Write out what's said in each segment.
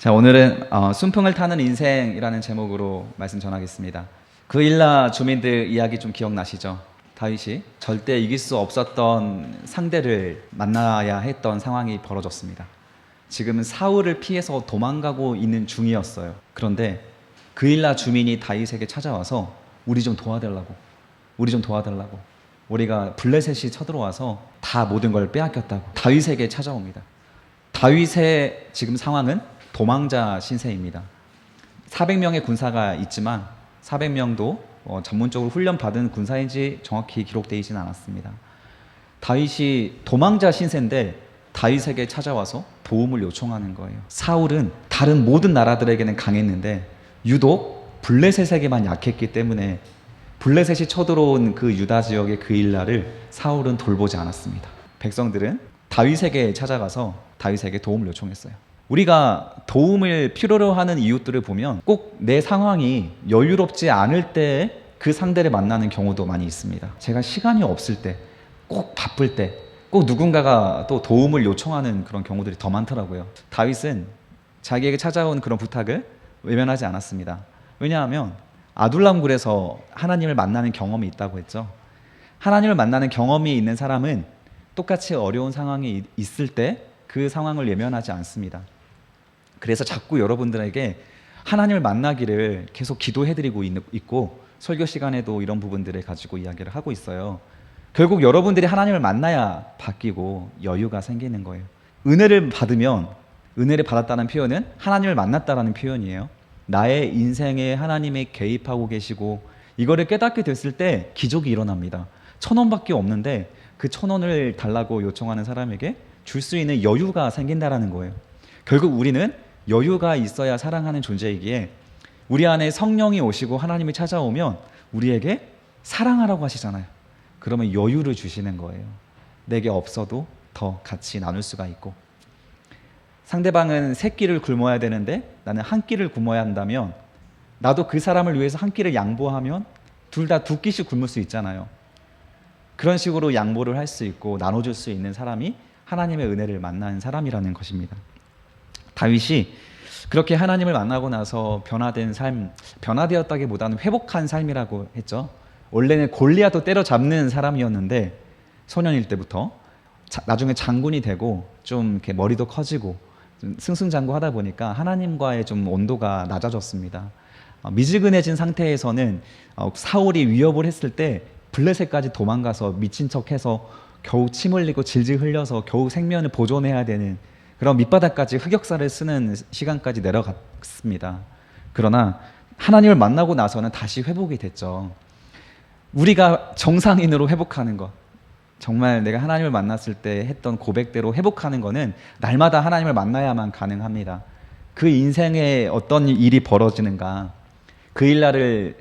자, 오늘은 순풍을 타는 인생이라는 제목으로 말씀 전하겠습니다. 그일라 주민들 이야기 좀 기억나시죠? 다윗이 절대 이길 수 없었던 상대를 만나야 했던 상황이 벌어졌습니다. 지금은 사울을 피해서 도망가고 있는 중이었어요. 그런데 그일라 주민이 다윗에게 찾아와서 우리 좀 도와달라고, 우리가 블레셋이 쳐들어와서 다 모든 걸 빼앗겼다고 다윗에게 찾아옵니다. 다윗의 지금 상황은 도망자 신세입니다. 400명의 군사가 있지만 400명도 전문적으로 훈련받은 군사인지 정확히 기록되어 있지는 않았습니다. 다윗이 도망자 신세인데 다윗에게 찾아와서 도움을 요청하는 거예요. 사울은 다른 모든 나라들에게는 강했는데 유독 블레셋에게만 약했기 때문에 블레셋이 쳐들어온 그 유다 지역의 그일라를 사울은 돌보지 않았습니다. 백성들은 다윗에게 찾아가서 다윗에게 도움을 요청했어요. 우리가 도움을 필요로 하는 이웃들을 보면 꼭 내 상황이 여유롭지 않을 때 그 상대를 만나는 경우도 많이 있습니다. 제가 시간이 없을 때, 꼭 바쁠 때, 꼭 누군가가 또 도움을 요청하는 그런 경우들이 더 많더라고요. 다윗은 자기에게 찾아온 그런 부탁을 외면하지 않았습니다. 왜냐하면 아둘람굴에서 하나님을 만나는 경험이 있다고 했죠. 하나님을 만나는 경험이 있는 사람은 똑같이 어려운 상황이 있을 때 그 상황을 외면하지 않습니다. 그래서 자꾸 여러분들에게 하나님을 만나기를 계속 기도해드리고 있고 설교 시간에도 이런 부분들을 가지고 이야기를 하고 있어요. 결국 여러분들이 하나님을 만나야 바뀌고 여유가 생기는 거예요. 은혜를 받았다는 표현은 하나님을 만났다라는 표현이에요. 나의 인생에 하나님이 개입하고 계시고 이거를 깨닫게 됐을 때 기적이 일어납니다. 1,000원밖에 없는데 그 1,000원을 달라고 요청하는 사람에게 줄 수 있는 여유가 생긴다라는 거예요. 결국 우리는 여유가 있어야 사랑하는 존재이기에 우리 안에 성령이 오시고 하나님이 찾아오면 우리에게 사랑하라고 하시잖아요. 그러면 여유를 주시는 거예요. 내게 없어도 더 같이 나눌 수가 있고, 상대방은 세 끼를 굶어야 되는데 나는 한 끼를 굶어야 한다면 나도 그 사람을 위해서 한 끼를 양보하면 둘 다 2끼씩 굶을 수 있잖아요. 그런 식으로 양보를 할 수 있고 나눠줄 수 있는 사람이 하나님의 은혜를 만난 사람이라는 것입니다. 다윗이 그렇게 하나님을 만나고 나서 변화된 삶, 변화되었다기보다는 회복한 삶이라고 했죠. 원래는 골리앗도 때려잡는 사람이었는데 소년일 때부터 나중에 장군이 되고 좀 이렇게 머리도 커지고 좀 승승장구하다 보니까 하나님과의 좀 온도가 낮아졌습니다. 미지근해진 상태에서는 사울이 위협을 했을 때 블레셋까지 도망가서 미친 척해서 겨우 침 흘리고 질질 흘려서 겨우 생면을 보존해야 되는 그런 밑바닥까지 흑역사를 쓰는 시간까지 내려갔습니다. 그러나 하나님을 만나고 나서는 다시 회복이 됐죠. 우리가 정상인으로 회복하는 것, 정말 내가 하나님을 만났을 때 했던 고백대로 회복하는 것은 날마다 하나님을 만나야만 가능합니다. 그 인생에 어떤 일이 벌어지는가, 그일라를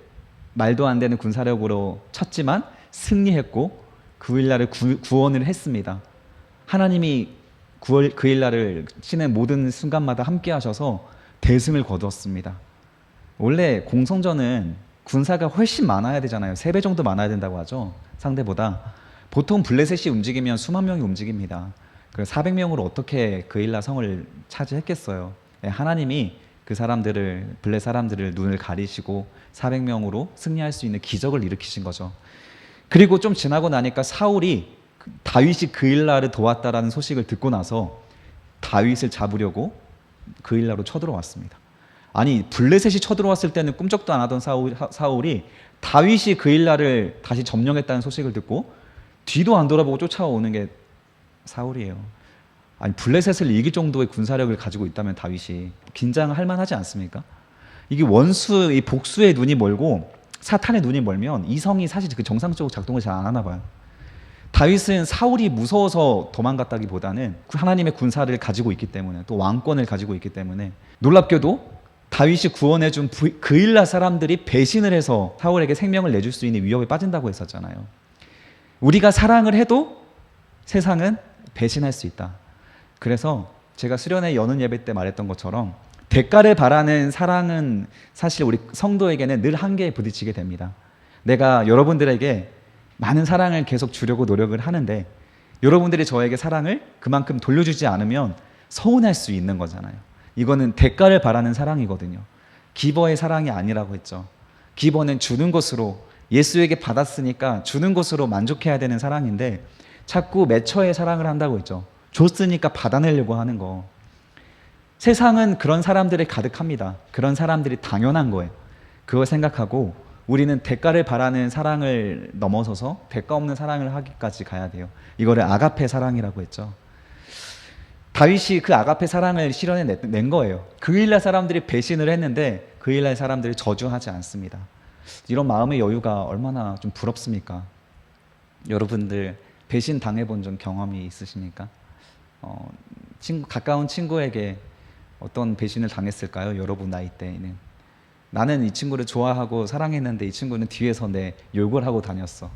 말도 안 되는 군사력으로 쳤지만 승리했고 그일라를 구원을 했습니다. 하나님이 그일라를 치는 모든 순간마다 함께 하셔서 대승을 거두었습니다. 원래 공성전은 군사가 훨씬 많아야 되잖아요. 3배 정도 많아야 된다고 하죠. 상대보다. 보통 블레셋이 움직이면 수만 명이 움직입니다. 400명으로 어떻게 그일라 성을 차지했겠어요. 하나님이 그 사람들을, 블레 사람들을 눈을 가리시고 400명으로 승리할 수 있는 기적을 일으키신 거죠. 그리고 좀 지나고 나니까 사울이 다윗이 그일라를 도왔다라는 소식을 듣고 나서 다윗을 잡으려고 그일라로 쳐들어왔습니다. 아니, 블레셋이 쳐들어왔을 때는 꿈쩍도 안 하던 사울이 다윗이 그일라를 다시 점령했다는 소식을 듣고 뒤도 안 돌아보고 쫓아오는 게 사울이에요. 아니, 블레셋을 이길 정도의 군사력을 가지고 있다면 다윗이 긴장할 만하지 않습니까? 이게 이 복수의 눈이 멀고 사탄의 눈이 멀면 이성이 사실 그 정상적으로 작동을 잘 안 하나 봐요. 다윗은 사울이 무서워서 도망갔다기보다는 하나님의 군사를 가지고 있기 때문에, 또 왕권을 가지고 있기 때문에, 놀랍게도 다윗이 구원해준 그일라 사람들이 배신을 해서 사울에게 생명을 내줄 수 있는 위협에 빠진다고 했었잖아요. 우리가 사랑을 해도 세상은 배신할 수 있다. 그래서 제가 수련회 여는 예배 때 말했던 것처럼 대가를 바라는 사랑은 사실 우리 성도에게는 늘 한계에 부딪히게 됩니다. 내가 여러분들에게 많은 사랑을 계속 주려고 노력을 하는데 여러분들이 저에게 사랑을 그만큼 돌려주지 않으면 서운할 수 있는 거잖아요. 이거는 대가를 바라는 사랑이거든요. 기버의 사랑이 아니라고 했죠. 기버는 주는 것으로, 예수에게 받았으니까 주는 것으로 만족해야 되는 사랑인데 자꾸 매처의 사랑을 한다고 했죠. 줬으니까 받아내려고 하는 거. 세상은 그런 사람들이 가득합니다. 그런 사람들이 당연한 거예요. 그걸 생각하고 우리는 대가를 바라는 사랑을 넘어서서 대가 없는 사랑을 하기까지 가야 돼요. 이거를 아가페 사랑이라고 했죠. 다윗이 그 아가페 사랑을 실현해낸 거예요. 그 일날 사람들이 배신을 했는데 그 일날 사람들이 저주하지 않습니다. 이런 마음의 여유가 얼마나 좀 부럽습니까? 여러분들 배신 당해본 좀 경험이 있으십니까? 가까운 친구에게 어떤 배신을 당했을까요? 여러분 나이대에는. 나는 이 친구를 좋아하고 사랑했는데 이 친구는 뒤에서 내 욕을 하고 다녔어.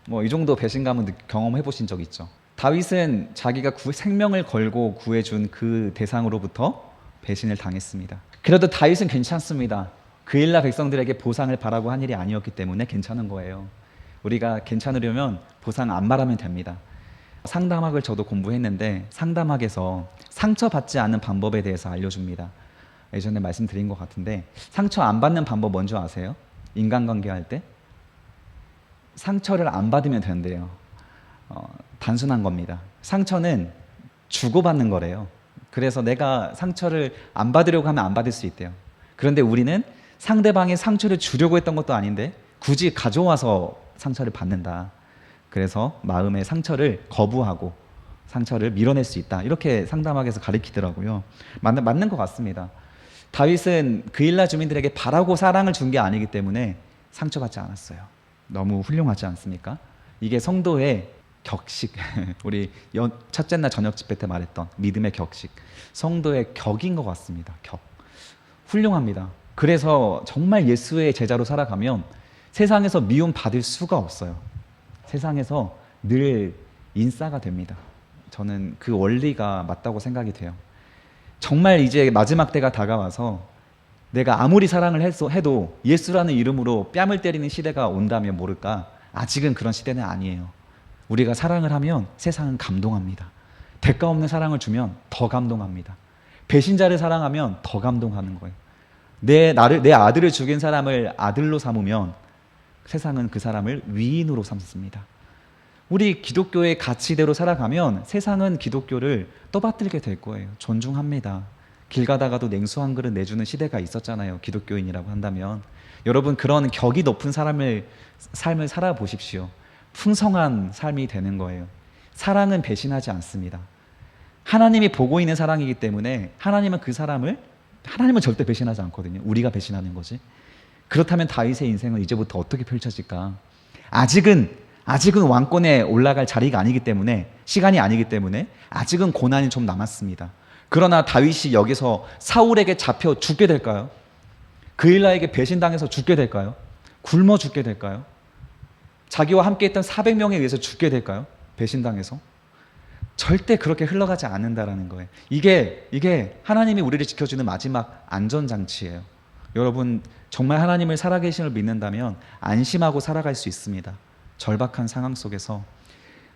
뭐 이 정도 배신감은 경험해 보신 적 있죠. 다윗은 자기가 생명을 걸고 구해준 그 대상으로부터 배신을 당했습니다. 그래도 다윗은 괜찮습니다. 그 일날 백성들에게 보상을 바라고 한 일이 아니었기 때문에 괜찮은 거예요. 우리가 괜찮으려면 보상 안 바라면 됩니다. 상담학을 저도 공부했는데 상담학에서 상처받지 않는 방법에 대해서 알려줍니다. 예전에 말씀드린 것 같은데 상처 안 받는 방법 뭔지 아세요? 인간관계 할 때 상처를 안 받으면 된대요. 단순한 겁니다. 상처는 주고받는 거래요. 그래서 내가 상처를 안 받으려고 하면 안 받을 수 있대요. 그런데 우리는 상대방의 상처를 주려고 했던 것도 아닌데 굳이 가져와서 상처를 받는다. 그래서 마음의 상처를 거부하고 상처를 밀어낼 수 있다. 이렇게 상담학에서 가르치더라고요. 맞는 것 같습니다. 다윗은 그 일라 주민들에게 바라고 사랑을 준 게 아니기 때문에 상처받지 않았어요. 너무 훌륭하지 않습니까? 이게 성도의 격식, 우리 첫째 날 저녁 집회 때 말했던 믿음의 격식, 성도의 격인 것 같습니다. 격. 훌륭합니다. 그래서 정말 예수의 제자로 살아가면 세상에서 미움 받을 수가 없어요. 세상에서 늘 인싸가 됩니다. 저는 그 원리가 맞다고 생각이 돼요. 정말 이제 마지막 때가 다가와서 내가 아무리 사랑을 해도 예수라는 이름으로 뺨을 때리는 시대가 온다면 모를까? 아직은 그런 시대는 아니에요. 우리가 사랑을 하면 세상은 감동합니다. 대가 없는 사랑을 주면 더 감동합니다. 배신자를 사랑하면 더 감동하는 거예요. 내 아들을 죽인 사람을 아들로 삼으면 세상은 그 사람을 위인으로 삼습니다. 우리 기독교의 가치대로 살아가면 세상은 기독교를 떠받들게 될 거예요. 존중합니다. 길 가다가도 냉수 한 그릇 내주는 시대가 있었잖아요. 기독교인이라고 한다면. 여러분 그런 격이 높은 삶을 살아보십시오. 풍성한 삶이 되는 거예요. 사랑은 배신하지 않습니다. 하나님이 보고 있는 사랑이기 때문에 하나님은 절대 배신하지 않거든요. 우리가 배신하는 거지. 그렇다면 다윗의 인생은 이제부터 어떻게 펼쳐질까? 아직은 왕권에 올라갈 자리가 아니기 때문에, 시간이 아니기 때문에 아직은 고난이 좀 남았습니다. 그러나 다윗이 여기서 사울에게 잡혀 죽게 될까요? 그일라에게 배신당해서 죽게 될까요? 굶어 죽게 될까요? 자기와 함께 했던 400명에 의해서 죽게 될까요? 배신당해서? 절대 그렇게 흘러가지 않는다라는 거예요. 이게 하나님이 우리를 지켜주는 마지막 안전장치예요. 여러분 정말 하나님을 살아계심을 믿는다면 안심하고 살아갈 수 있습니다. 절박한 상황 속에서.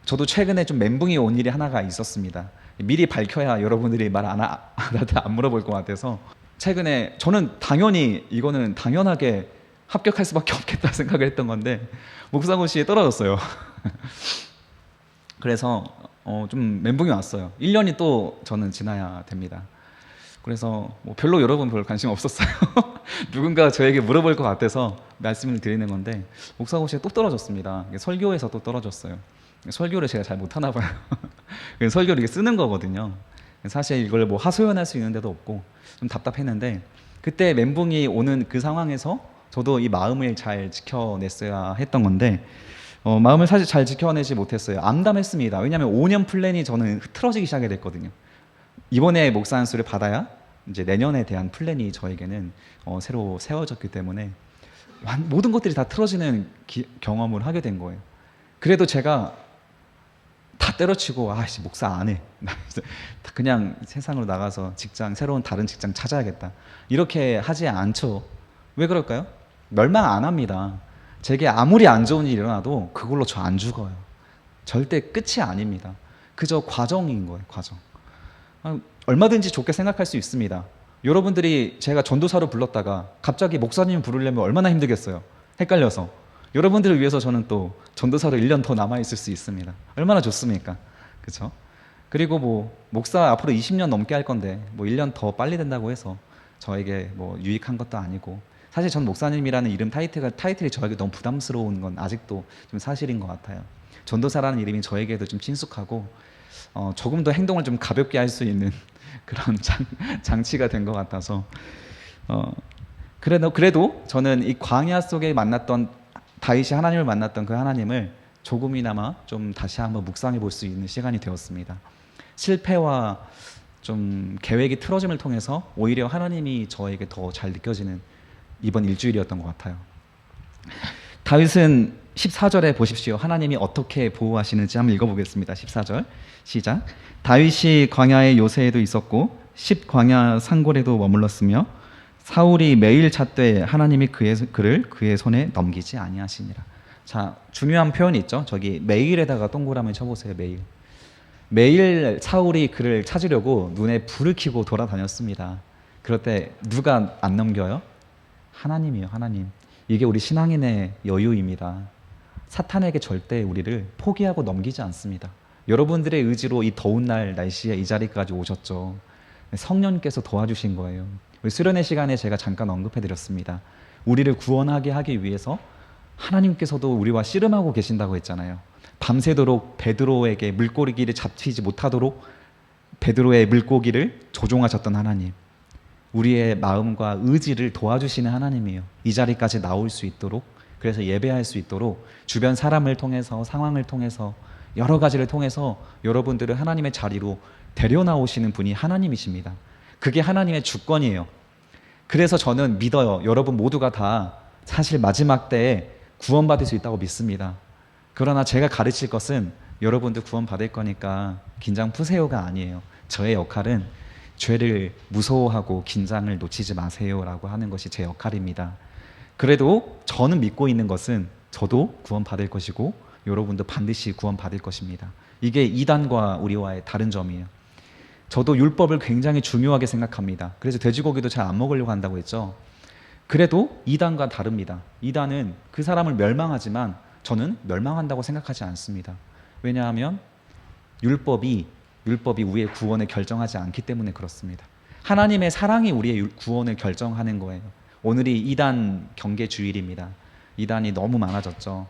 저도 최근에 좀 멘붕이 온 일이 하나가 있었습니다. 미리 밝혀야 여러분들이 나한테 안 물어볼 것 같아서 최근에 저는 이거는 당연하게 합격할 수밖에 없겠다 생각을 했던 건데 목사고시에 떨어졌어요. 그래서 좀 멘붕이 왔어요. 1년이 또 저는 지나야 됩니다. 그래서 별로 여러분 별 관심 없었어요. 누군가 저에게 물어볼 것 같아서 말씀을 드리는 건데 목사고시에 또 떨어졌습니다. 설교에서 또 떨어졌어요. 설교를 제가 잘 못하나 봐요. 설교를 이렇게 쓰는 거거든요. 사실 이걸 하소연할 수 있는 데도 없고 좀 답답했는데 그때 멘붕이 오는 그 상황에서 저도 이 마음을 잘 지켜냈어야 했던 건데 마음을 사실 잘 지켜내지 못했어요. 암담했습니다. 왜냐하면 5년 플랜이 저는 흐트러지기 시작이 됐거든요. 이번에 목사 안수를 받아야 이제 내년에 대한 플랜이 저에게는 새로 세워졌기 때문에 모든 것들이 다 틀어지는 경험을 하게 된 거예요. 그래도 제가 다 때려치고 목사 안 해. 그냥 세상으로 나가서 새로운 다른 직장 찾아야겠다. 이렇게 하지 않죠. 왜 그럴까요? 멸망 안 합니다. 제게 아무리 안 좋은 일이 일어나도 그걸로 저 안 죽어요. 절대 끝이 아닙니다. 그저 과정인 거예요. 과정. 얼마든지 좋게 생각할 수 있습니다. 여러분들이 제가 전도사로 불렀다가 갑자기 목사님 부르려면 얼마나 힘들겠어요. 헷갈려서. 여러분들을 위해서 저는 또 전도사로 1년 더 남아있을 수 있습니다. 얼마나 좋습니까? 그렇죠? 그리고 뭐 목사 앞으로 20년 넘게 할 건데 뭐 1년 더 빨리 된다고 해서 저에게 뭐 유익한 것도 아니고, 사실 전 목사님이라는 이름 타이틀이 저에게 너무 부담스러운 건 아직도 좀 사실인 것 같아요. 전도사라는 이름이 저에게도 좀 친숙하고 조금 더 행동을 좀 가볍게 할 수 있는 그런 장치가 된 것 같아서 그래도 저는 이 광야 속에 만났던 다윗이 하나님을 만났던 그 하나님을 조금이나마 좀 다시 한번 묵상해 볼 수 있는 시간이 되었습니다. 실패와 좀 계획이 틀어짐을 통해서 오히려 하나님이 저에게 더 잘 느껴지는 이번 일주일이었던 것 같아요. 다윗은 14절에 보십시오. 하나님이 어떻게 보호하시는지 한번 읽어보겠습니다. 14절 시작. 다윗이 광야의 요새에도 있었고 10광야 산골에도 머물렀으며 사울이 매일 찾되 하나님이 그를 그의 손에 넘기지 아니하시니라. 자, 중요한 표현이 있죠. 저기 매일에다가 동그라미 쳐보세요. 매일 사울이 그를 찾으려고 눈에 불을 켜고 돌아다녔습니다. 그럴 때 누가 안 넘겨요? 하나님이요. 하나님. 이게 우리 신앙인의 여유입니다. 사탄에게 절대 우리를 포기하고 넘기지 않습니다. 여러분들의 의지로 이 더운 날씨에 이 자리까지 오셨죠. 성령님께서 도와주신 거예요. 우리 수련회 시간에 제가 잠깐 언급해드렸습니다. 우리를 구원하게 하기 위해서 하나님께서도 우리와 씨름하고 계신다고 했잖아요. 밤새도록 베드로에게 물고기를 잡히지 못하도록 베드로의 물고기를 조종하셨던 하나님, 우리의 마음과 의지를 도와주시는 하나님이에요. 이 자리까지 나올 수 있도록, 그래서 예배할 수 있도록 주변 사람을 통해서, 상황을 통해서, 여러 가지를 통해서 여러분들을 하나님의 자리로 데려나오시는 분이 하나님이십니다. 그게 하나님의 주권이에요. 그래서 저는 믿어요. 여러분 모두가 다 사실 마지막 때에 구원받을 수 있다고 믿습니다. 그러나 제가 가르칠 것은 여러분들 구원받을 거니까 긴장 푸세요가 아니에요. 저의 역할은 죄를 무서워하고 긴장을 놓치지 마세요라고 하는 것이 제 역할입니다. 그래도 저는 믿고 있는 것은 저도 구원받을 것이고 여러분도 반드시 구원받을 것입니다. 이게 이단과 우리와의 다른 점이에요. 저도 율법을 굉장히 중요하게 생각합니다. 그래서 돼지고기도 잘 안 먹으려고 한다고 했죠. 그래도 이단과 다릅니다. 이단은 그 사람을 멸망하지만 저는 멸망한다고 생각하지 않습니다. 왜냐하면 율법이 우리의 구원을 결정하지 않기 때문에 그렇습니다. 하나님의 사랑이 우리의 구원을 결정하는 거예요. 오늘이 이단 경계 주일입니다. 이단이 너무 많아졌죠.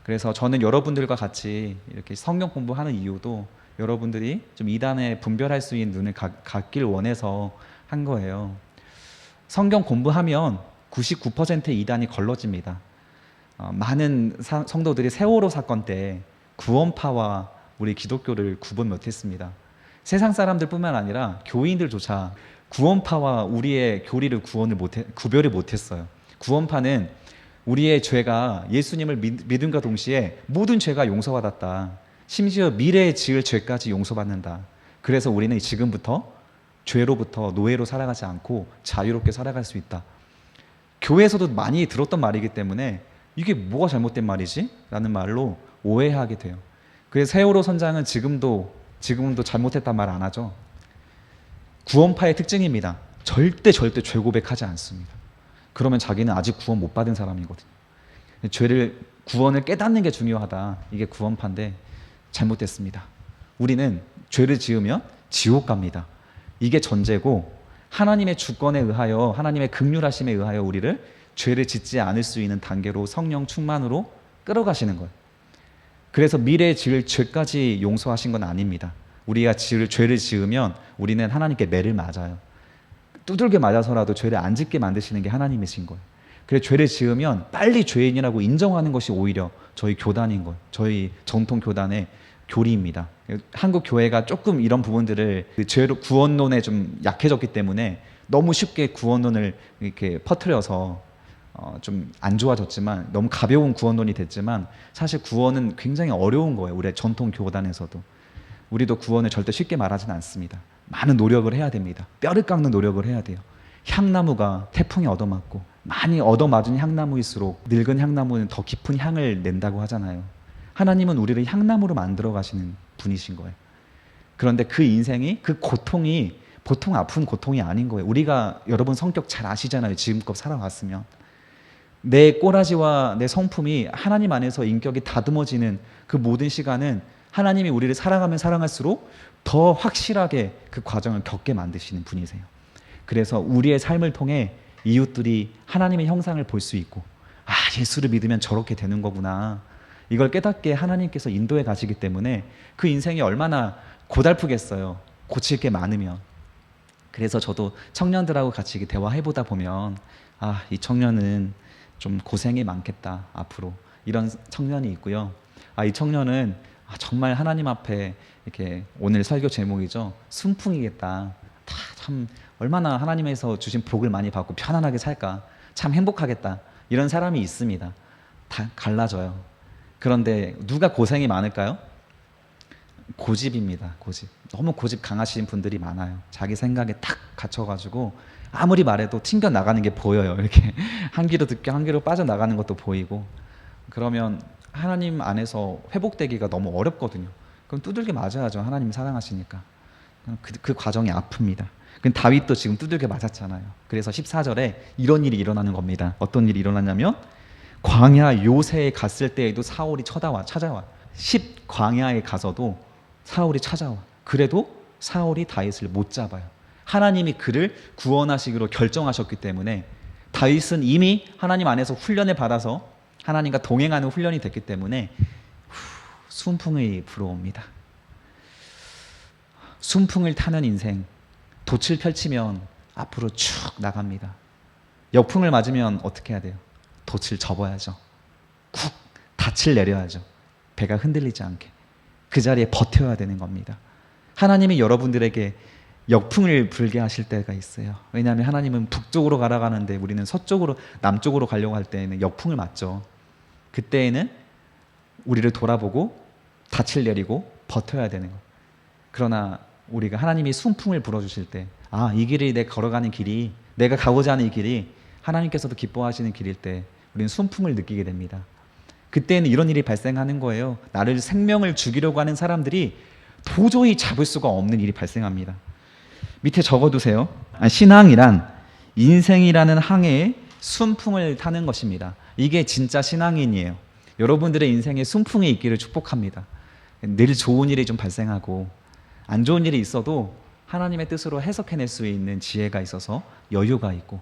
그래서 저는 여러분들과 같이 이렇게 성경 공부하는 이유도 여러분들이 좀 이단에 분별할 수 있는 눈을 갖길 원해서 한 거예요. 성경 공부하면 99%의 이단이 걸러집니다. 많은 성도들이 세월호 사건 때 구원파와 우리 기독교를 구분 못했습니다. 세상 사람들뿐만 아니라 교인들조차 구원파와 우리의 구별을 못했어요. 구원파는 우리의 죄가 예수님을 믿음과 동시에 모든 죄가 용서받았다. 심지어 미래에 지을 죄까지 용서받는다. 그래서 우리는 지금부터 죄로부터 노예로 살아가지 않고 자유롭게 살아갈 수 있다. 교회에서도 많이 들었던 말이기 때문에 이게 뭐가 잘못된 말이지? 라는 말로 오해하게 돼요. 그래서 세월호 선장은 지금도 잘못했단 말 안 하죠. 구원파의 특징입니다. 절대 죄 고백하지 않습니다. 그러면 자기는 아직 구원 못 받은 사람이거든요. 구원을 깨닫는 게 중요하다. 이게 구원파인데 잘못됐습니다. 우리는 죄를 지으면 지옥 갑니다. 이게 전제고, 하나님의 주권에 의하여, 하나님의 긍휼하심에 의하여 우리를 죄를 짓지 않을 수 있는 단계로 성령 충만으로 끌어가시는 거예요. 그래서 미래에 지을 죄까지 용서하신 건 아닙니다. 우리가 죄를 지으면 우리는 하나님께 매를 맞아요. 두들겨 맞아서라도 죄를 안 짓게 만드시는 게 하나님이신 거예요. 그래서 죄를 지으면 빨리 죄인이라고 인정하는 것이 오히려 저희 교단인 거예요. 저희 전통 교단의 교리입니다. 한국 교회가 조금 이런 부분들을 죄로 구원론에 좀 약해졌기 때문에 너무 쉽게 구원론을 이렇게 퍼뜨려서 좀 안 좋아졌지만, 너무 가벼운 구원론이 됐지만 사실 구원은 굉장히 어려운 거예요. 우리 전통 교단에서도. 우리도 구원을 절대 쉽게 말하지는 않습니다. 많은 노력을 해야 됩니다. 뼈를 깎는 노력을 해야 돼요. 향나무가 태풍에 얻어맞고, 많이 얻어맞은 향나무일수록 늙은 향나무는 더 깊은 향을 낸다고 하잖아요. 하나님은 우리를 향나무로 만들어 가시는 분이신 거예요. 그런데 그 인생이, 그 고통이 보통 아픈 고통이 아닌 거예요. 우리가 여러분 성격 잘 아시잖아요. 지금껏 살아왔으면. 내 꼬라지와 내 성품이 하나님 안에서 인격이 다듬어지는 그 모든 시간은 하나님이 우리를 사랑하면 사랑할수록 더 확실하게 그 과정을 겪게 만드시는 분이세요. 그래서 우리의 삶을 통해 이웃들이 하나님의 형상을 볼 수 있고, 아, 예수를 믿으면 저렇게 되는 거구나, 이걸 깨닫게 하나님께서 인도해 가시기 때문에 그 인생이 얼마나 고달프겠어요. 고칠 게 많으면. 그래서 저도 청년들하고 같이 대화해보다 보면, 아, 이 청년은 좀 고생이 많겠다 앞으로, 이런 청년이 있고요. 아, 이 청년은 정말 하나님 앞에, 이렇게 오늘 설교 제목이죠, 순풍이겠다. 참 얼마나 하나님에서 주신 복을 많이 받고 편안하게 살까, 참 행복하겠다, 이런 사람이 있습니다. 다 갈라져요. 그런데 누가 고생이 많을까요? 고집입니다. 고집. 너무 고집 강하신 분들이 많아요. 자기 생각에 탁 갇혀가지고 아무리 말해도 튕겨 나가는 게 보여요. 이렇게 한 귀로 듣고 한 귀로 빠져나가는 것도 보이고. 그러면 하나님 안에서 회복되기가 너무 어렵거든요. 그럼 두들겨 맞아야죠. 하나님이 사랑하시니까. 그 과정이 아픕니다. 다윗도 지금 두들겨 맞았잖아요. 그래서 14절에 이런 일이 일어나는 겁니다. 어떤 일이 일어났냐면, 광야 요새에 갔을 때에도 사울이 찾아와. 10 광야에 가서도 사울이 찾아와. 그래도 사울이 다윗을 못 잡아요. 하나님이 그를 구원하시기로 결정하셨기 때문에, 다윗은 이미 하나님 안에서 훈련을 받아서 하나님과 동행하는 훈련이 됐기 때문에 순풍이 불어옵니다. 순풍을 타는 인생, 돛을 펼치면 앞으로 쭉 나갑니다. 역풍을 맞으면 어떻게 해야 돼요? 돛을 접어야죠. 쿡, 닻을 내려야죠. 배가 흔들리지 않게. 그 자리에 버텨야 되는 겁니다. 하나님이 여러분들에게 역풍을 불게 하실 때가 있어요. 왜냐하면 하나님은 북쪽으로 가라가는데 우리는 서쪽으로, 남쪽으로 가려고 할 때에는 역풍을 맞죠. 그때에는 우리를 돌아보고 닻을 내리고 버텨야 되는 거예요. 그러나 우리가 하나님이 순풍을 불어주실 때, 아, 이 길이 내가 걸어가는 길이, 내가 가고자 하는 이 길이 하나님께서도 기뻐하시는 길일 때 우리는 순풍을 느끼게 됩니다. 그때는 이런 일이 발생하는 거예요. 나를 생명을 죽이려고 하는 사람들이 도저히 잡을 수가 없는 일이 발생합니다. 밑에 적어두세요. 신앙이란 인생이라는 항해에 순풍을 타는 것입니다. 이게 진짜 신앙인이에요. 여러분들의 인생에 순풍이 있기를 축복합니다. 늘 좋은 일이 좀 발생하고 안 좋은 일이 있어도 하나님의 뜻으로 해석해낼 수 있는 지혜가 있어서 여유가 있고,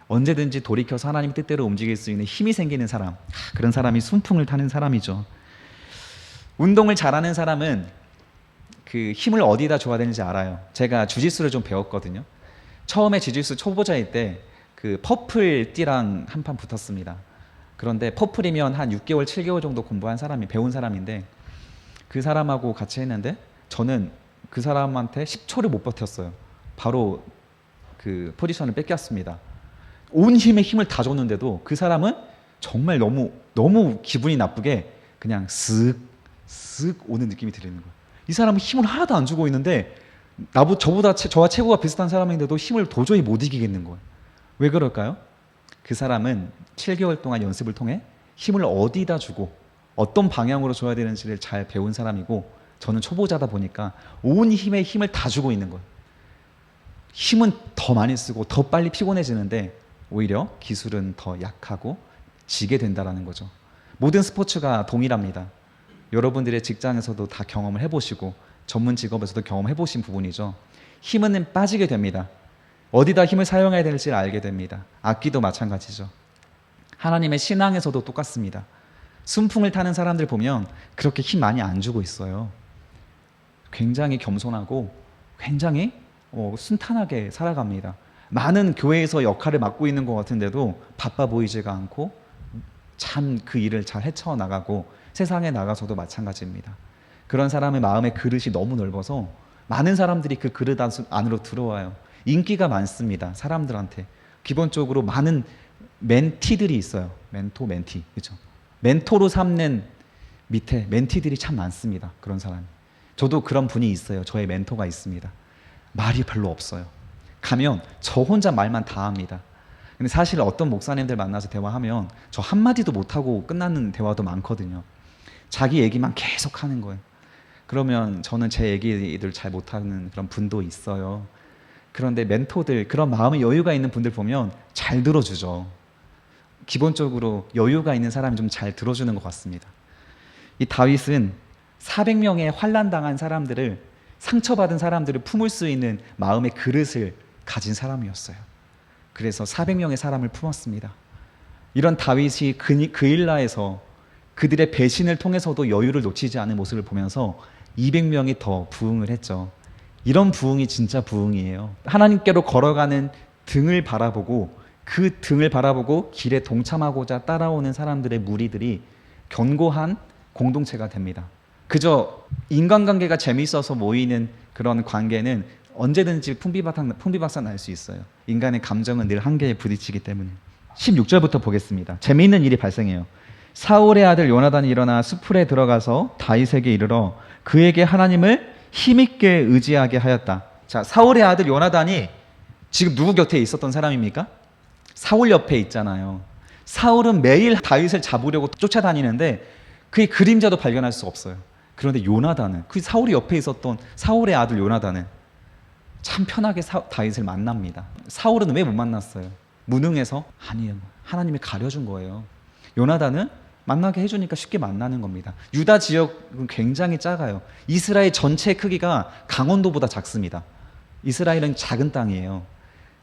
언제든지 돌이켜서 하나님 뜻대로 움직일 수 있는 힘이 생기는 사람, 그런 사람이 순풍을 타는 사람이죠. 운동을 잘하는 사람은 그 힘을 어디다 줘야 되는지 알아요. 제가 주짓수를 좀 배웠거든요. 처음에 주짓수 초보자일 때 그 퍼플 띠랑 한판 붙었습니다. 그런데 퍼플이면 한 6개월, 7개월 정도 공부한 사람이, 배운 사람인데, 그 사람하고 같이 했는데 저는 그 사람한테 10초를 못 버텼어요. 바로 그 포지션을 뺏겼습니다. 온 힘을 다 줬는데도 그 사람은 정말 너무 기분이 나쁘게 그냥 쓱 오는 느낌이 들리는 거예요. 이 사람은 힘을 하나도 안 주고 있는데 저와 체구가 비슷한 사람인데도 힘을 도저히 못 이기겠는 거예요. 왜 그럴까요? 그 사람은 7개월 동안 연습을 통해 힘을 어디다 주고 어떤 방향으로 줘야 되는지를 잘 배운 사람이고, 저는 초보자다 보니까 온 힘을 다 주고 있는 거예요. 힘은 더 많이 쓰고 더 빨리 피곤해지는데 오히려 기술은 더 약하고 지게 된다는 거죠. 모든 스포츠가 동일합니다. 여러분들의 직장에서도 다 경험을 해보시고 전문 직업에서도 경험해보신 부분이죠. 힘은 빠지게 됩니다. 어디다 힘을 사용해야 될지 알게 됩니다. 악기도 마찬가지죠. 하나님의 신앙에서도 똑같습니다. 순풍을 타는 사람들 보면 그렇게 힘 많이 안 주고 있어요. 굉장히 겸손하고 굉장히 순탄하게 살아갑니다. 많은 교회에서 역할을 맡고 있는 것 같은데도 바빠 보이지가 않고 참 그 일을 잘 헤쳐나가고, 세상에 나가서도 마찬가지입니다. 그런 사람의 마음의 그릇이 너무 넓어서 많은 사람들이 그 그릇 안으로 들어와요. 인기가 많습니다. 사람들한테. 기본적으로 많은 멘티들이 있어요. 멘토, 멘티. 그렇죠? 멘토로 삼는 밑에 멘티들이 참 많습니다. 그런 사람이. 저도 그런 분이 있어요. 저의 멘토가 있습니다. 말이 별로 없어요. 가면 저 혼자 말만 다 합니다. 근데 사실 어떤 목사님들 만나서 대화하면 저 한마디도 못하고 끝나는 대화도 많거든요. 자기 얘기만 계속 하는 거예요. 그러면 저는 제 얘기들 잘 못하는 그런 분도 있어요. 그런데 멘토들, 그런 마음의 여유가 있는 분들 보면 잘 들어주죠. 기본적으로 여유가 있는 사람이 좀 잘 들어주는 것 같습니다. 이 다윗은 400명의 환난당한 사람들을, 상처받은 사람들을 품을 수 있는 마음의 그릇을 가진 사람이었어요. 그래서 400명의 사람을 품었습니다. 이런 다윗이 그일라에서 그들의 배신을 통해서도 여유를 놓치지 않은 모습을 보면서 200명이 더 부흥을 했죠. 이런 부흥이 진짜 부흥이에요. 하나님께로 걸어가는 등을 바라보고, 그 등을 바라보고 길에 동참하고자 따라오는 사람들의 무리들이 견고한 공동체가 됩니다. 그저 인간관계가 재미있어서 모이는 그런 관계는 언제든지 풍비박산 날 수 있어요. 인간의 감정은 늘 한계에 부딪히기 때문에. 16절부터 보겠습니다. 재미있는 일이 발생해요. 사울의 아들 요나단이 일어나 수풀에 들어가서 다윗에게 이르러 그에게 하나님을 힘있게 의지하게 하였다. 자, 사울의 아들 요나단이 지금 누구 곁에 있었던 사람입니까? 사울 옆에 있잖아요. 사울은 매일 다윗을 잡으려고 쫓아다니는데 그의 그림자도 발견할 수 없어요. 그런데 요나단은, 그 사울이 옆에 있었던 사울의 아들 요나단은 참 편하게 다윗을 만납니다. 사울은 왜 못 만났어요? 무능해서? 아니에요. 하나님이 가려준 거예요. 요나단은 만나게 해주니까 쉽게 만나는 겁니다. 유다 지역은 굉장히 작아요. 이스라엘 전체 크기가 강원도보다 작습니다. 이스라엘은 작은 땅이에요.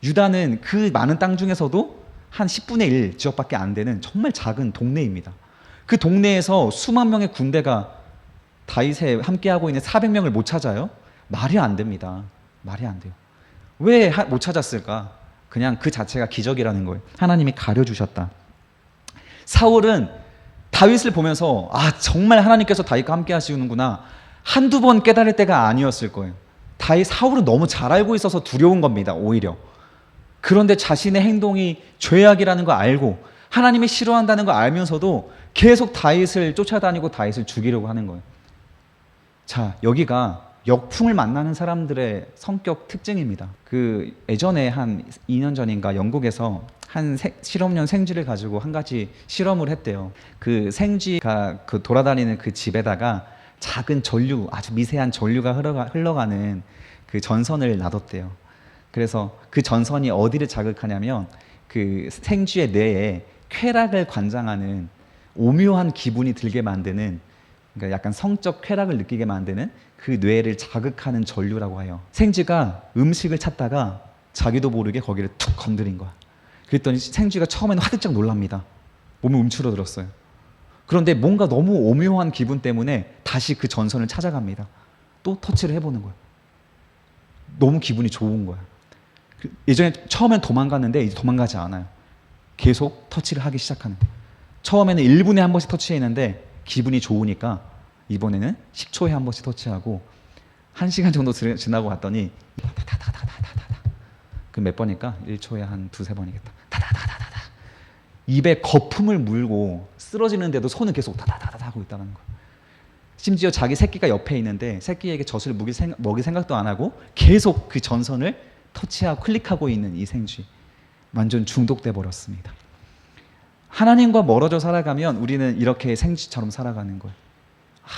유다는 그 많은 땅 중에서도 한 10분의 1 지역밖에 안 되는 정말 작은 동네입니다. 그 동네에서 수만 명의 군대가 다윗에 함께하고 있는 400명을 못 찾아요? 말이 안 됩니다. 말이 안 돼요. 왜 못 찾았을까? 그냥 그 자체가 기적이라는 거예요. 하나님이 가려주셨다. 사울은 다윗을 보면서 정말 하나님께서 다윗과 함께 하시는구나 한두 번 깨달을 때가 아니었을 거예요. 사울은 너무 잘 알고 있어서 두려운 겁니다. 오히려. 그런데 자신의 행동이 죄악이라는 거 알고 하나님이 싫어한다는 거 알면서도 계속 다윗을 쫓아다니고 다윗을 죽이려고 하는 거예요. 자, 여기가 역풍을 만나는 사람들의 성격 특징입니다. 그 예전에 한 2년 전인가 영국에서 한 실험용 생쥐를 가지고 한 가지 실험을 했대요. 그 생쥐가 그 돌아다니는 그 집에다가 작은 전류, 아주 미세한 전류가 흘러가는 그 전선을 놔뒀대요. 그래서 그 전선이 어디를 자극하냐면 그 생쥐의 뇌에 쾌락을 관장하는, 오묘한 기분이 들게 만드는, 그러니까 약간 성적 쾌락을 느끼게 만드는 그 뇌를 자극하는 전류라고 해요. 생쥐가 음식을 찾다가 자기도 모르게 거기를 툭 건드린 거야. 그랬더니 생쥐가 처음에는 화들짝 놀랍니다. 몸이 움츠러들었어요. 그런데 뭔가 너무 오묘한 기분 때문에 다시 그 전선을 찾아갑니다. 또 터치를 해보는 거야. 너무 기분이 좋은 거야. 예전에 처음엔 도망갔는데 이제 도망가지 않아요. 계속 터치를 하기 시작하는 거예요. 처음에는 1분에 한 번씩 터치했는데 기분이 좋으니까 이번에는 10초에 한 번씩 터치하고 1시간 정도 지나고 갔더니 다다다다다다다. 그 몇 번일까? 1초에 한 두세 번이겠다. 다다다다다다. 입에 거품을 물고 쓰러지는데도 손은 계속 다다다다 하고 있다는 거예요. 심지어 자기 새끼가 옆에 있는데 새끼에게 젖을 먹일 생각도 안 하고 계속 그 전선을 터치하고 클릭하고 있는 이 생쥐. 완전 중독돼 버렸습니다. 하나님과 멀어져 살아가면 우리는 이렇게 생쥐처럼 살아가는 거예요.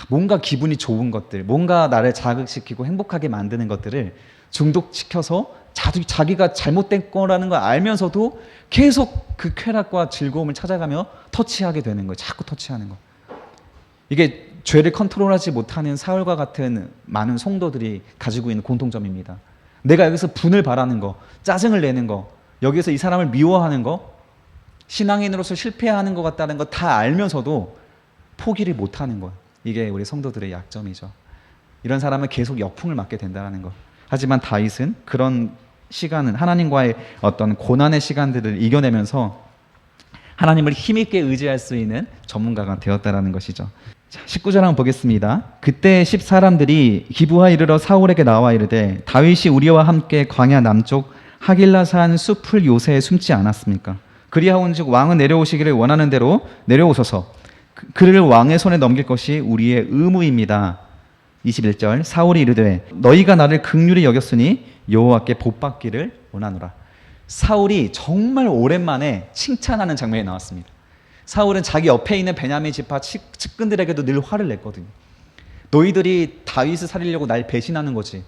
뭔가 기분이 좋은 것들, 뭔가 나를 자극시키고 행복하게 만드는 것들을 중독시켜서 자기가 잘못된 거라는 걸 알면서도 계속 그 쾌락과 즐거움을 찾아가며 터치하게 되는 거예요. 자꾸 터치하는 거. 이게 죄를 컨트롤하지 못하는 사울과 같은 많은 성도들이 가지고 있는 공통점입니다. 내가 여기서 분을 바라는 거, 짜증을 내는 거, 여기서 이 사람을 미워하는 거, 신앙인으로서 실패하는 것 같다는 거 다 알면서도 포기를 못하는 거예요. 이게 우리 성도들의 약점이죠. 이런 사람은 계속 역풍을 맞게 된다는 거. 하지만 다윗은 그런 시간은, 하나님과의 어떤 고난의 시간들을 이겨내면서 하나님을 힘있게 의지할 수 있는 전문가가 되었다는 것이죠. 자, 19절 한번 보겠습니다. 그때 10사람들이 기브아에 이르러 사울에게 나와 이르되 다윗이 우리와 함께 광야 남쪽 하길라산 숲을 요새에 숨지 않았습니까? 그리하온즉 왕은 내려오시기를 원하는 대로 내려오소서. 그를 왕의 손에 넘길 것이 우리의 의무입니다. 21절 사울이 이르되 너희가 나를 긍휼히 여겼으니 여호와께 복받기를 원하노라. 사울이 정말 오랜만에 칭찬하는 장면이 나왔습니다. 사울은 자기 옆에 있는 베냐민 지파 측근들에게도 늘 화를 냈거든요. 너희들이 다윗을 살리려고 날 배신하는 거지.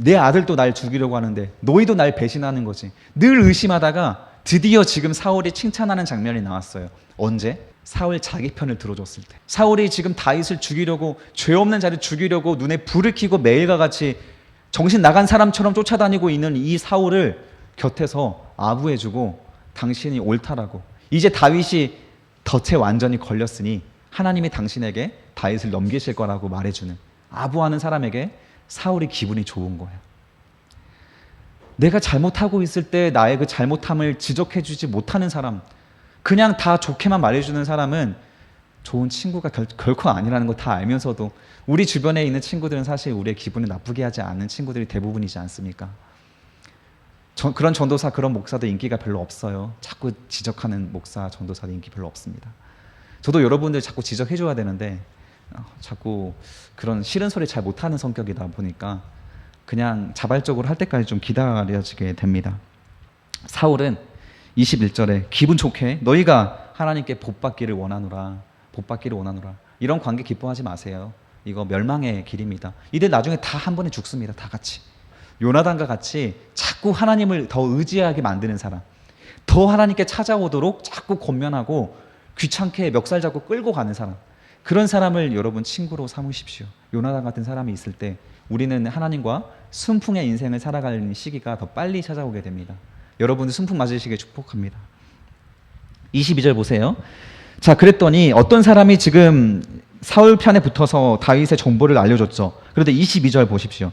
내 아들도 날 죽이려고 하는데 너희도 날 배신하는 거지. 늘 의심하다가 드디어 지금 사울이 칭찬하는 장면이 나왔어요. 언제? 사울 자기 편을 들어줬을 때. 사울이 지금 다윗을 죽이려고, 죄 없는 자를 죽이려고 눈에 불을 켜고 매일과 같이 정신 나간 사람처럼 쫓아다니고 있는 이 사울을 곁에서 아부해주고 당신이 옳다라고, 이제 다윗이 덫에 완전히 걸렸으니 하나님이 당신에게 다윗을 넘기실 거라고 말해주는, 아부하는 사람에게 사울이 기분이 좋은 거예요. 내가 잘못하고 있을 때 나의 그 잘못함을 지적해주지 못하는 사람, 그냥 다 좋게만 말해주는 사람은 좋은 친구가 결코 아니라는 거 다 알면서도, 우리 주변에 있는 친구들은 사실 우리의 기분을 나쁘게 하지 않는 친구들이 대부분이지 않습니까? 그런 전도사, 그런 목사도 인기가 별로 없어요. 자꾸 지적하는 목사, 전도사도 인기 별로 없습니다. 저도 여러분들 자꾸 지적해줘야 되는데 자꾸 그런 싫은 소리 잘 못하는 성격이다 보니까 그냥 자발적으로 할 때까지 좀 기다려지게 됩니다. 사울은 21절에 기분 좋게 너희가 하나님께 복받기를 원하노라, 복받기를 원하노라. 이런 관계 기뻐하지 마세요. 이거 멸망의 길입니다. 이들 나중에 다 한 번에 죽습니다. 다 같이. 요나단과 같이 자꾸 하나님을 더 의지하게 만드는 사람, 더 하나님께 찾아오도록 자꾸 권면하고 귀찮게 멱살 잡고 끌고 가는 사람, 그런 사람을 여러분 친구로 삼으십시오. 요나단 같은 사람이 있을 때 우리는 하나님과 순풍의 인생을 살아가는 시기가 더 빨리 찾아오게 됩니다. 여러분들 순풍 맞으시길 축복합니다. 22절 보세요. 자, 그랬더니 어떤 사람이 지금 사울 편에 붙어서 다윗의 정보를 알려줬죠. 그런데 22절 보십시오.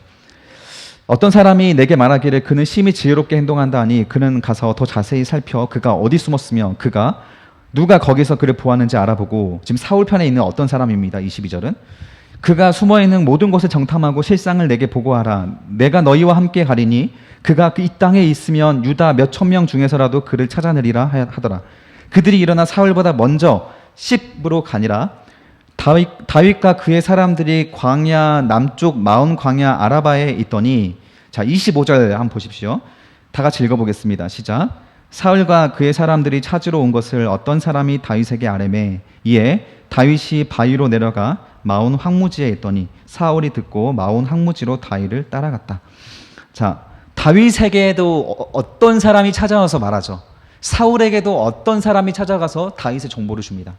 어떤 사람이 내게 말하기를 그는 심히 지혜롭게 행동한다 하니 그는 가서 더 자세히 살펴 그가 어디 숨었으며 그가 누가 거기서 그를 보았는지 알아보고, 지금 사울 편에 있는 어떤 사람입니다. 22절은 그가 숨어있는 모든 곳을 정탐하고 실상을 내게 보고하라. 내가 너희와 함께 가리니 그가 이 땅에 있으면 유다 몇 천 명 중에서라도 그를 찾아내리라 하더라. 그들이 일어나 사울보다 먼저 십으로 가니라. 다윗과 그의 사람들이 광야 남쪽 마온 광야 아라바에 있더니, 자 25절 한번 보십시오. 다 같이 읽어보겠습니다. 시작. 사울과 그의 사람들이 찾으러 온 것을 어떤 사람이 다윗에게 아뢰매 이에 다윗이 바위로 내려가 마온 황무지에 있더니 사울이 듣고 마온 황무지로 다윗을 따라갔다. 자, 다윗에게도 어떤 사람이 찾아와서 말하죠. 사울에게도 어떤 사람이 찾아가서 다윗의 정보를 줍니다.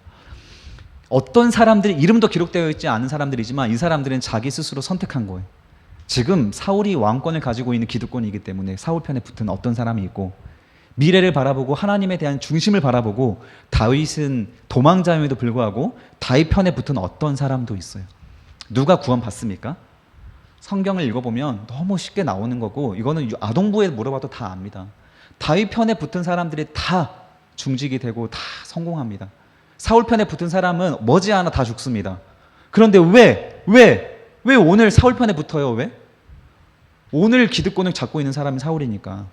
어떤 사람들이, 이름도 기록되어 있지 않은 사람들이지만 이 사람들은 자기 스스로 선택한 거예요. 지금 사울이 왕권을 가지고 있는 기득권이기 때문에 사울 편에 붙은 어떤 사람이 있고, 미래를 바라보고 하나님에 대한 중심을 바라보고 다윗은 도망자임에도 불구하고 다윗 편에 붙은 어떤 사람도 있어요. 누가 구원받습니까? 성경을 읽어보면 너무 쉽게 나오는 거고, 이거는 아동부에 물어봐도 다 압니다. 다윗 편에 붙은 사람들이 다 중직이 되고 다 성공합니다. 사울 편에 붙은 사람은 머지않아 다 죽습니다. 그런데 왜 오늘 사울 편에 붙어요? 왜? 오늘 기득권을 잡고 있는 사람이 사울이니까.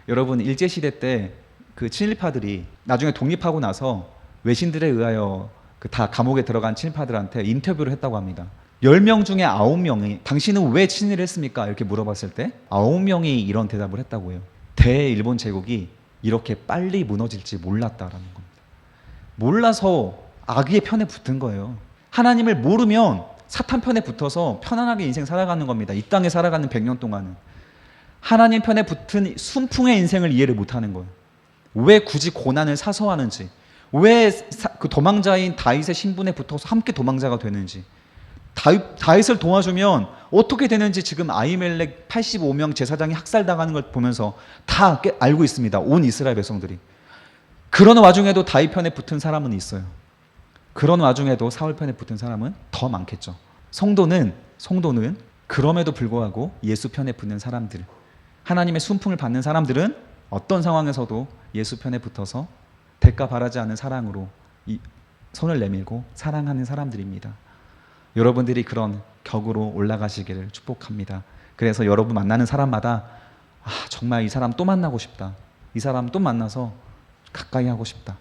여러분, 일제시대 때 그 친일파들이 나중에 독립하고 나서 외신들에 의하여 그 다 감옥에 들어간 친일파들한테 인터뷰를 했다고 합니다. 10명 중에 9명이 당신은 왜 친일을 했습니까? 이렇게 물어봤을 때 9명이 이런 대답을 했다고 해요. 대일본 제국이 이렇게 빨리 무너질지 몰랐다라는 겁니다. 몰라서 악의 편에 붙은 거예요. 하나님을 모르면 사탄 편에 붙어서 편안하게 인생 살아가는 겁니다. 이 땅에 살아가는 100년 동안은. 하나님 편에 붙은 순풍의 인생을 이해를 못하는 거예요. 왜 굳이 고난을 사서하는지, 왜 그 도망자인 다윗의 신분에 붙어서 함께 도망자가 되는지, 다윗을 도와주면 어떻게 되는지 지금 아히멜렉 85명 제사장이 학살당하는 걸 보면서 다 알고 있습니다. 온 이스라엘 백성들이. 그런 와중에도 다윗 편에 붙은 사람은 있어요. 그런 와중에도 사울 편에 붙은 사람은 더 많겠죠. 성도는 그럼에도 불구하고 예수 편에 붙는 사람들, 하나님의 순풍을 받는 사람들은 어떤 상황에서도 예수 편에 붙어서 대가 바라지 않는 사랑으로 손을 내밀고 사랑하는 사람들입니다. 여러분들이 그런 격으로 올라가시기를 축복합니다. 그래서 여러분 만나는 사람마다 정말 이 사람 또 만나고 싶다, 이 사람 또 만나서 가까이 하고 싶다,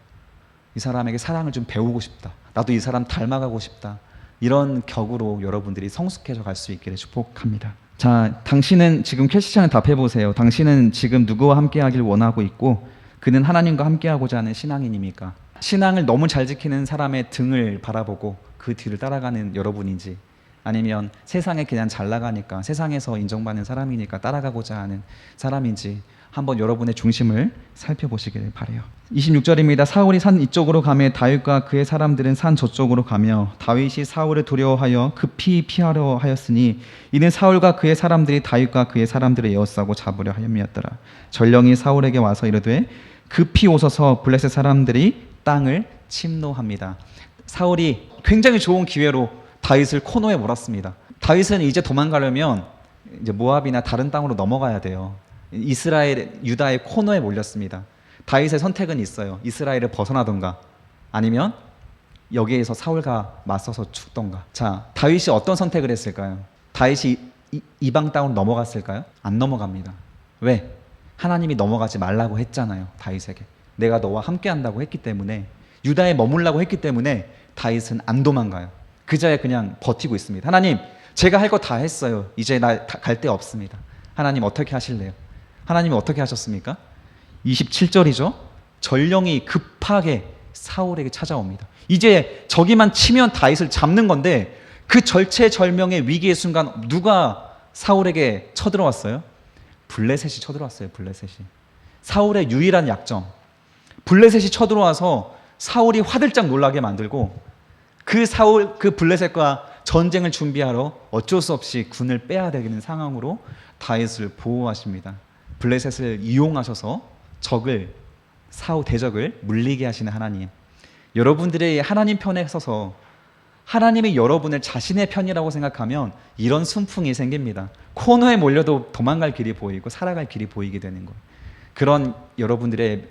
이 사람에게 사랑을 좀 배우고 싶다, 나도 이 사람 닮아가고 싶다, 이런 격으로 여러분들이 성숙해져 갈 수 있기를 축복합니다. 자, 당신은 지금 퀘스천을 답해보세요. 당신은 지금 누구와 함께하길 원하고 있고 그는 하나님과 함께하고자 하는 신앙인입니까? 신앙을 너무 잘 지키는 사람의 등을 바라보고 그 뒤를 따라가는 여러분인지, 아니면 세상에 그냥 잘 나가니까 세상에서 인정받는 사람이니까 따라가고자 하는 사람인지 한번 여러분의 중심을 살펴보시길 바래요. 26절입니다. 사울이 산 이쪽으로 가며 다윗과 그의 사람들은 산 저쪽으로 가며 다윗이 사울을 두려워하여 급히 피하려 하였으니 이는 사울과 그의 사람들이 다윗과 그의 사람들을 에워싸고 잡으려 하였음이었더라. 전령이 사울에게 와서 이르되 급히 오소서 블레셋 사람들이 땅을 침노합니다. 사울이 굉장히 좋은 기회로 다윗을 코너에 몰았습니다. 다윗은 이제 도망가려면 이제 모압이나 다른 땅으로 넘어가야 돼요. 이스라엘, 유다의 코너에 몰렸습니다. 다윗의 선택은 있어요. 이스라엘을 벗어나던가 아니면 여기에서 사울과 맞서서 죽던가. 자, 다윗이 어떤 선택을 했을까요? 다윗이 이방 땅으로 넘어갔을까요? 안 넘어갑니다. 왜? 하나님이 넘어가지 말라고 했잖아요. 다윗에게. 내가 너와 함께 한다고 했기 때문에, 유다에 머물라고 했기 때문에 다윗은 안 도망가요. 그 자리에 그냥 버티고 있습니다. 하나님, 제가 할 거 다 했어요. 이제 나 갈 데 없습니다. 하나님 어떻게 하실래요? 하나님이 어떻게 하셨습니까? 27절이죠. 전령이 급하게 사울에게 찾아옵니다. 이제 저기만 치면 다윗을 잡는 건데 그 절체절명의 위기의 순간 누가 사울에게 쳐들어왔어요? 블레셋이 쳐들어왔어요. 블레셋이. 사울의 유일한 약점. 블레셋이 쳐들어와서 사울이 화들짝 놀라게 만들고 그 블레셋과 전쟁을 준비하러 어쩔 수 없이 군을 빼야 되는 상황으로 다윗을 보호하십니다. 블레셋을 이용하셔서 대적을 물리게 하시는 하나님. 여러분들이 하나님 편에 서서 하나님이 여러분을 자신의 편이라고 생각하면 이런 순풍이 생깁니다. 코너에 몰려도 도망갈 길이 보이고 살아갈 길이 보이게 되는 거예요. 그런 여러분들의